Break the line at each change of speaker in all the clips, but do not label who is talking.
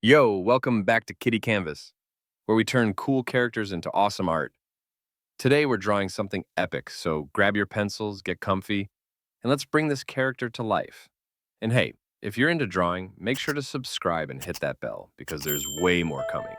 Yo, welcome back to Kitty Canvas, where we turn cool characters into awesome art. Today we're drawing something epic, so grab your pencils, get comfy, and let's bring this character to life. And hey, if you're into drawing, make sure to subscribe and hit that bell because there's way more coming.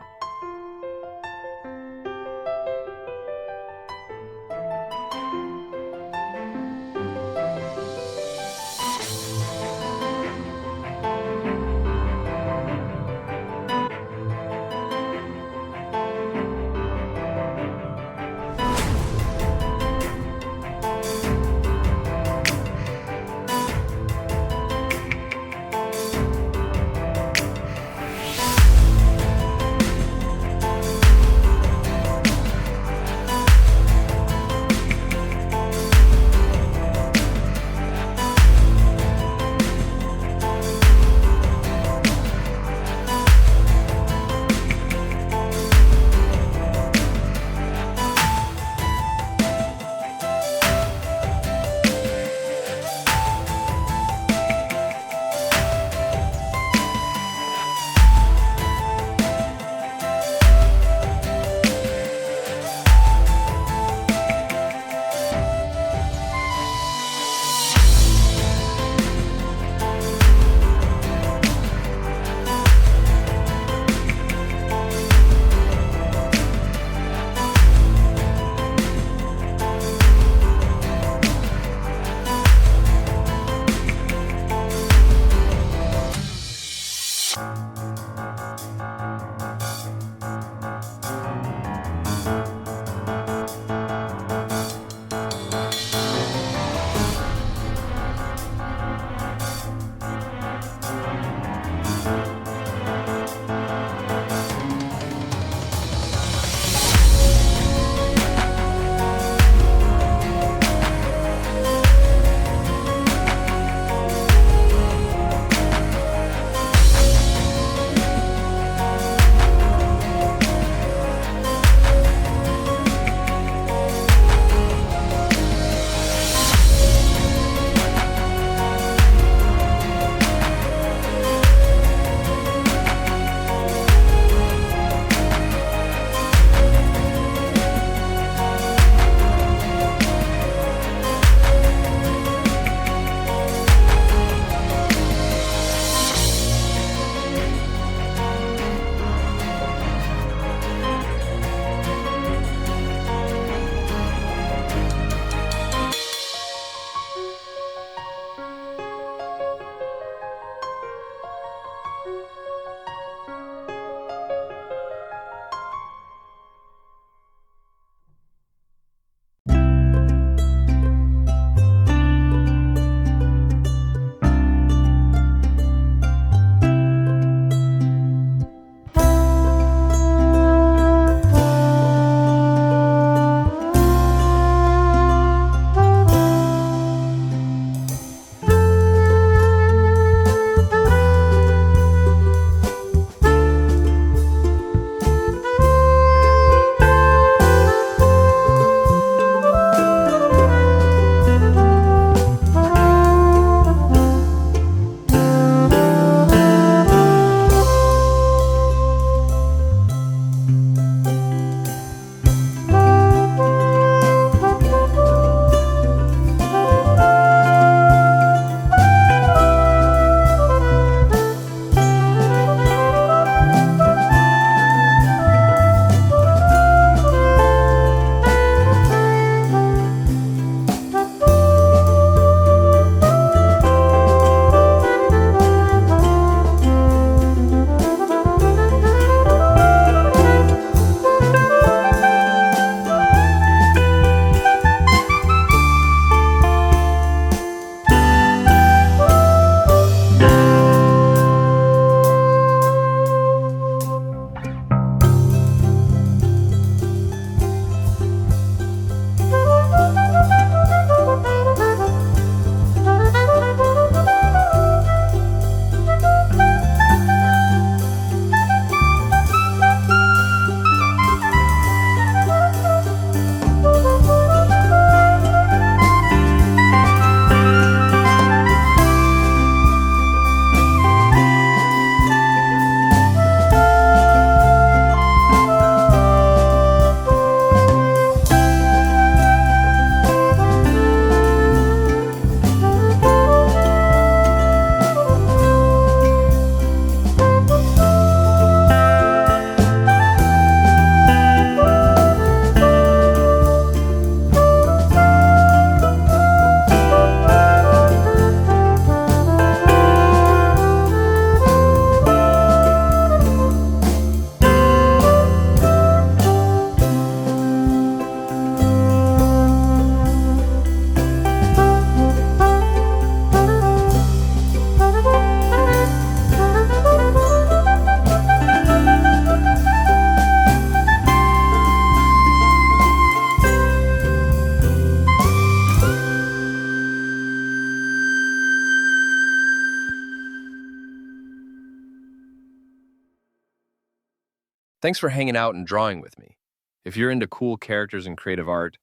Thanks for hanging out and drawing with me. If you're into cool characters and creative art,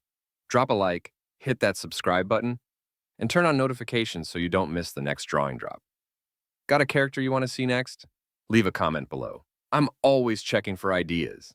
drop a like, hit that subscribe button, and turn on notifications so you don't miss the next drawing drop. Got a character you want to see next? Leave a comment below. I'm always checking for ideas.